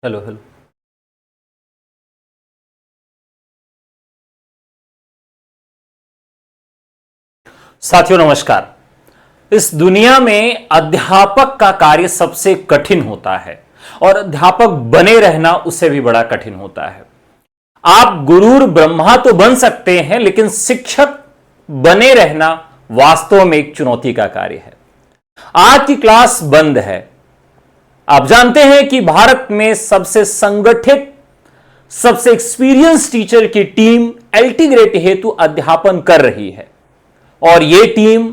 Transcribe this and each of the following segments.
Hello hello. साथियों नमस्कार। इस दुनिया में अध्यापक का कार्य सबसे कठिन होता है और अध्यापक बने रहना उससे भी बड़ा कठिन होता है। आप गुरुर ब्रह्मा तो बन सकते हैं, लेकिन शिक्षक बने रहना वास्तव में एक चुनौती का कार्य है। आज की क्लास बंद है। आप जानते हैं कि भारत में सबसे संगठित, सबसे एक्सपीरियंस टीचर की टीम एलटी ग्रेड हेतु अध्यापन कर रही है और यह टीम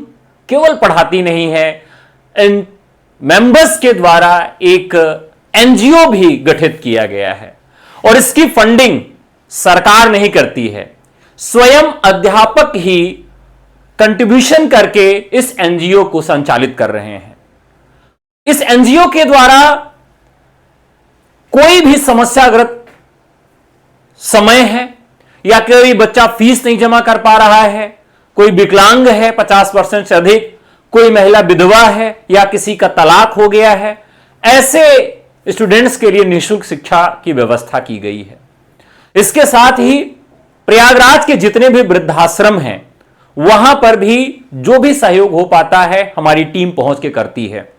केवल पढ़ाती नहीं है, इन मेंबर्स के द्वारा एक एनजीओ भी गठित किया गया है और इसकी फंडिंग सरकार नहीं करती है, स्वयं अध्यापक ही कंट्रीब्यूशन करके इस एनजीओ को संचालित कर रहे हैं। इस एनजीओ के द्वारा कोई भी समस्याग्रस्त समय है या कोई बच्चा फीस नहीं जमा कर पा रहा है, कोई विकलांग है 50% से अधिक, कोई महिला विधवा है या किसी का तलाक हो गया है, ऐसे स्टूडेंट्स के लिए निःशुल्क शिक्षा की व्यवस्था की गई है। इसके साथ ही प्रयागराज के जितने भी वृद्धाश्रम हैं वहां पर भी जो भी सहयोग हो पाता है हमारी टीम पहुंच के करती है।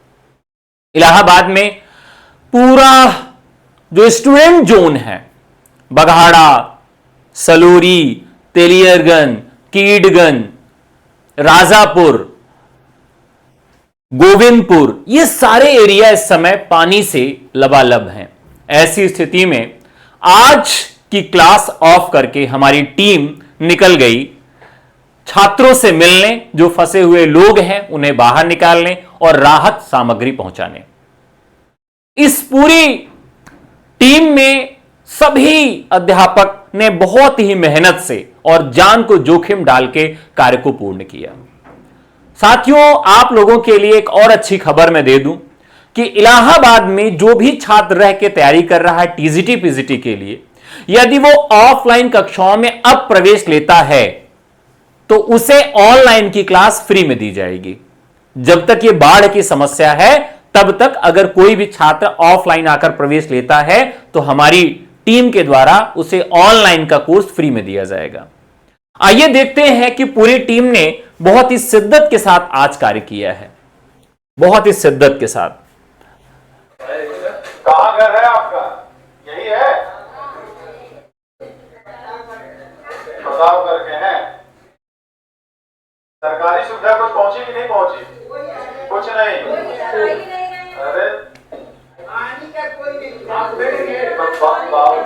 इलाहाबाद में पूरा जो स्टूडेंट जोन है, बघाड़ा, सलूरी, तेलियरगंज, कीडगंज, राजापुर, गोविंदपुर, ये सारे एरिया इस समय पानी से लबालब हैं। ऐसी स्थिति में आज की क्लास ऑफ करके हमारी टीम निकल गई छात्रों से मिलने, जो फंसे हुए लोग हैं उन्हें बाहर निकालने और राहत सामग्री पहुंचाने। इस पूरी टीम में सभी अध्यापक ने बहुत ही मेहनत से और जान को जोखिम डाल के कार्य को पूर्ण किया। साथियों, आप लोगों के लिए एक और अच्छी खबर मैं दे दूं कि इलाहाबाद में जो भी छात्र रह के तैयारी कर रहा है टीजीटी पीजीटी के लिए, यदि वो ऑफलाइन कक्षाओं में अब प्रवेश लेता है तो उसे ऑनलाइन की क्लास फ्री में दी जाएगी। जब तक ये बाढ़ की समस्या है तब तक अगर कोई भी छात्र ऑफलाइन आकर प्रवेश लेता है तो हमारी टीम के द्वारा उसे ऑनलाइन का कोर्स फ्री में दिया जाएगा। आइए देखते हैं कि पूरी टीम ने बहुत ही शिद्दत के साथ आज कार्य किया है, बहुत ही शिद्दत के साथ। कहां घर है आपका? यही है? बताओ करके हैं। सरकारी सुविधा कुछ पहुंची कि नहीं पहुंची? कुछ नहीं। अरे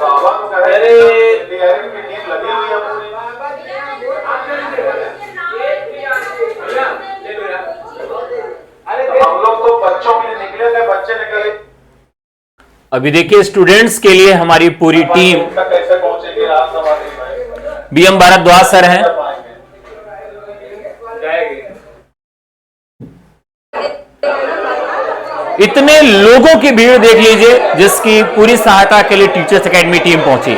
बाबा को कह रहे की टीम लगी हुई है पूरी। हम लोग तो बच्चों के लिए निकले थे, बच्चे निकले। अभी देखिए स्टूडेंट्स के लिए हमारी पूरी टीम, कैसे पहुंचेगी आप हमारी? बीएम भारद्वाज सर हैं। इतने लोगों की भीड़ देख लीजिए जिसकी पूरी सहायता के लिए टीचर्स एकेडमी टीम पहुंची।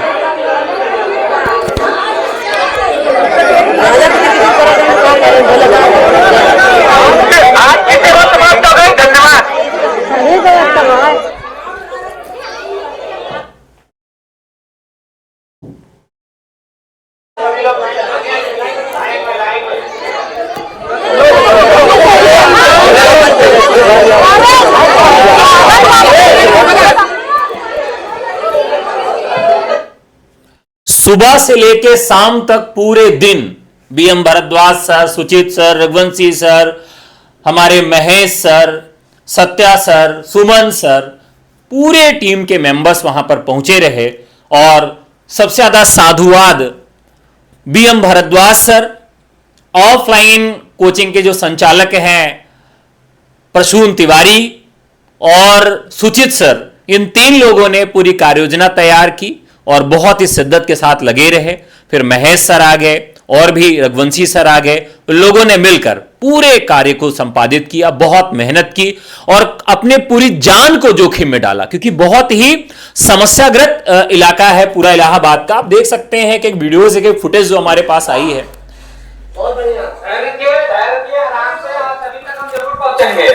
सुबह से लेकर शाम तक पूरे दिन BM Bhardwaj sir, Suchit sir, Raghuvanshi sir, हमारे Mahesh sir, Satya sir, Suman sir, पूरे टीम के मेंबर्स वहां पर पहुंचे रहे और सबसे ज्यादा साधुवाद BM Bhardwaj sir, offline coaching के जो संचालक हैं प्रसून तिवारी और सुचित सर, इन 3 लोगों ने पूरी कार्य योजना तैयार की और बहुत ही शिद्दत के साथ लगे रहे। फिर महेश सर आ गए और भी रघुवंशी सर आ गए, लोगों ने मिलकर पूरे कार्य को संपादित किया, बहुत मेहनत की और अपने पूरी जान को जोखिम में डाला, क्योंकि बहुत ही समस्याग्रस्त इलाका है पूरा इलाहाबाद का। आप देख सकते हैं कि एक वीडियोस, एक फुटेज जो हमारे पास आई है। बहुत बढ़िया, आराम से, आप सभी तक हम जरूर पहुंचेंगे।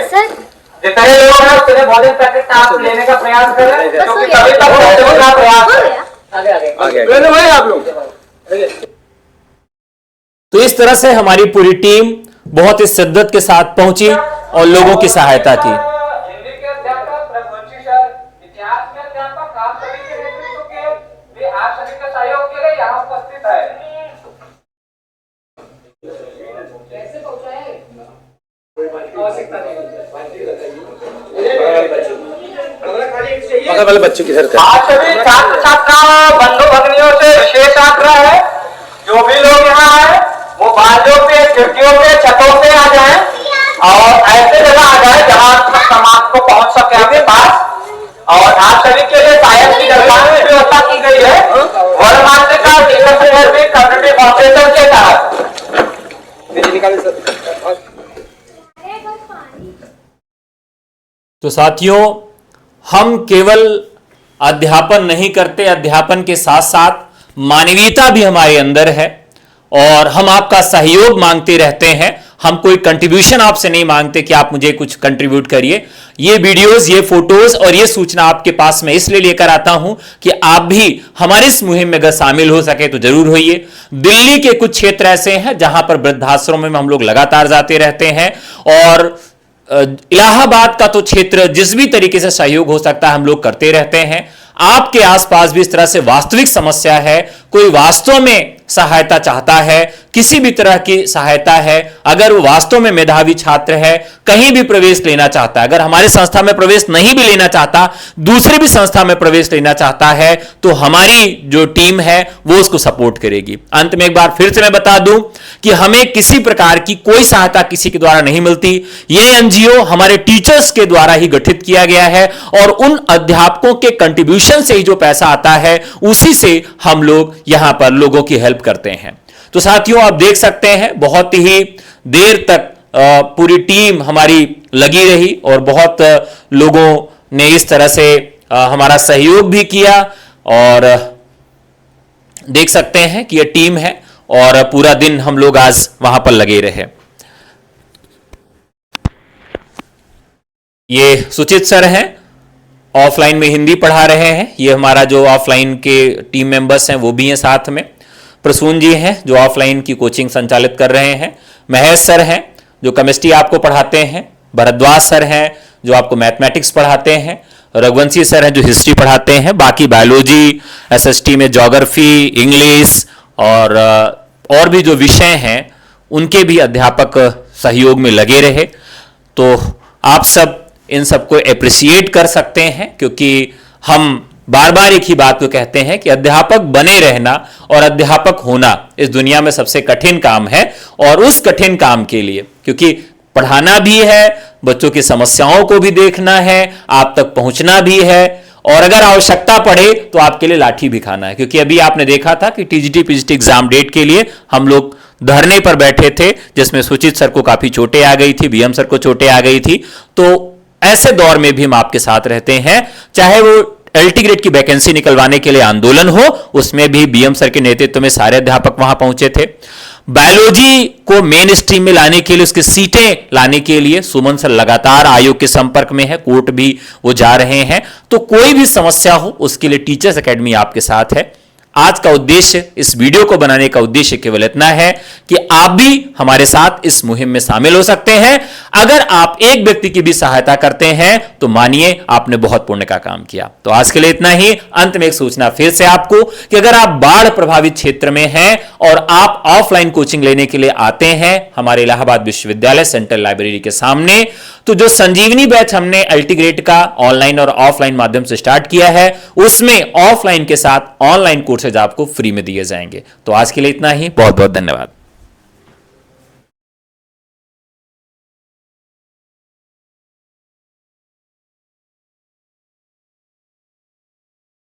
जितने लोग हैं उतने भोजन पैकेट आप लेने का प्रयास करें, क्योंकि तभी तक पहुंचने का प्रयास करें। आगे भाई आप लोग। तो इस तरह से हमारी पूरी टीम बहुत ही शिद्दत के साथ पहुंची और लोगों की सहायता की। हिंदी के अध्यापक, रघुवंशी सर, इतिहास के अध्यापक, आप सभी के नेतृत्व के लिए, आप सभी के सहयोग के लिए यहाँ उपस्थित है। कैसे पहुंचाए? आवश्यकता नहीं। वाले बच्चों की सर आज सभी छात्र छात्राओं, बंधु भगिनियों से विशेष आग्रह है, जो भी लोग यहाँ आए वो बाजों पे, खिड़कियों पे, छतों पे आ जाएं और ऐसे जगह आ जाए जहाँ समाज को पहुंच सके आपके पास। और आप सभी के लिए सायन की दरगाह में व्यवस्था की गई है, वर्णमान्यता टीचर भी कम्युनिटी फाउंडेशन के तहत। तो साथियों, हम केवल अध्यापन नहीं करते, अध्यापन के साथ साथ मानवीयता भी हमारे अंदर है और हम आपका सहयोग मांगते रहते हैं। हम कोई कंट्रीब्यूशन आपसे नहीं मांगते कि आप मुझे कुछ कंट्रीब्यूट करिए। ये वीडियोस, ये फोटोज और ये सूचना आपके पास मैं इसलिए लेकर आता हूं कि आप भी हमारी इस मुहिम में अगर शामिल हो सके तो जरूर होइए। दिल्ली के कुछ क्षेत्र ऐसे हैं जहां पर वृद्धाश्रम में हम लोग लगातार जाते रहते हैं और इलाहाबाद का तो क्षेत्र जिस भी तरीके से सहयोग हो सकता है हम लोग करते रहते हैं। आपके आसपास भी इस तरह से वास्तविक समस्या है, कोई वास्तव में सहायता चाहता है, किसी भी तरह की सहायता है, अगर वो वास्तव में मेधावी छात्र है, कहीं भी प्रवेश लेना चाहता है, अगर हमारी संस्था में प्रवेश नहीं भी लेना चाहता, दूसरी भी संस्था में प्रवेश लेना चाहता है, तो हमारी जो टीम है वो उसको सपोर्ट करेगी। अंत में एक बार फिर से मैं बता दूं कि हमें किसी प्रकार की कोई सहायता किसी के द्वारा नहीं मिलती। ये एनजीओ हमारे टीचर्स के द्वारा ही गठित किया गया है और उन अध्यापकों के कंट्रीब्यूशन से ही जो पैसा आता है उसी से हम लोग यहां पर लोगों की हेल्प करते हैं। तो साथियों, आप देख सकते हैं बहुत ही देर तक पूरी टीम हमारी लगी रही और बहुत लोगों ने इस तरह से हमारा सहयोग भी किया और देख सकते हैं कि यह टीम है और पूरा दिन हम लोग आज वहां पर लगे रहे। ये सुचित सर हैं, ऑफलाइन में हिंदी पढ़ा रहे हैं। ये हमारा जो ऑफलाइन के टीम मेंबर्स हैं वो भी हैं साथ में। प्रसून जी हैं जो ऑफलाइन की कोचिंग संचालित कर रहे हैं। महेश सर हैं जो केमिस्ट्री आपको पढ़ाते हैं। भरद्वाज सर हैं जो आपको मैथमेटिक्स पढ़ाते हैं। रघुवंशी सर हैं जो हिस्ट्री पढ़ाते हैं। बाकी बायोलॉजी, एसएसटी में ज्योग्राफी, इंग्लिश और भी जो विषय हैं उनके भी अध्यापक सहयोग में लगे रहे। तो आप सब इन सबको एप्रिसिएट कर सकते हैं, क्योंकि हम बार बार एक ही बात को कहते हैं कि अध्यापक बने रहना और अध्यापक होना इस दुनिया में सबसे कठिन काम है। और उस कठिन काम के लिए, क्योंकि पढ़ाना भी है, बच्चों की समस्याओं को भी देखना है, आप तक पहुंचना भी है और अगर आवश्यकता पड़े तो आपके लिए लाठी भी खाना है। क्योंकि अभी आपने देखा था कि टीजीटी पीजीटी एग्जाम डेट के लिए हम लोग धरने पर बैठे थे, जिसमें सुचित सर को काफी चोटें आ गई थी, बीएम सर को चोटें आ गई थी। तो ऐसे दौर में भी हम आपके साथ रहते हैं, चाहे वो एलटी ग्रेड की वैकेंसी निकलवाने के लिए आंदोलन हो, उसमें भी बीएम सर के नेतृत्व में सारे अध्यापक वहां पहुंचे थे। बायोलॉजी को मेन स्ट्रीम में लाने के लिए, उसकी सीटें लाने के लिए सुमन सर लगातार आयोग के संपर्क में है, कोर्ट भी वो जा रहे हैं। तो कोई भी समस्या हो उसके लिए टीचर्स एकेडमी आपके साथ है। आज का उद्देश्य, इस वीडियो को बनाने का उद्देश्य केवल इतना है कि आप भी हमारे साथ इस मुहिम में शामिल हो सकते हैं। अगर आप एक व्यक्ति की भी सहायता करते हैं तो मानिए आपने बहुत पुण्य का काम किया। तो आज के लिए इतना ही। अंत में एक सूचना फिर से आपको कि अगर आप बाढ़ प्रभावित क्षेत्र में हैं और आप ऑफलाइन कोचिंग लेने के लिए आते हैं हमारे इलाहाबाद विश्वविद्यालय सेंट्रल लाइब्रेरी के सामने, तो जो संजीवनी बैच हमने एलटी ग्रेड का ऑनलाइन और ऑफलाइन माध्यम से स्टार्ट किया है, उसमें ऑफलाइन के साथ ऑनलाइन कोर्सेज आपको फ्री में दिए जाएंगे। तो आज के लिए इतना ही। बहुत बहुत धन्यवाद।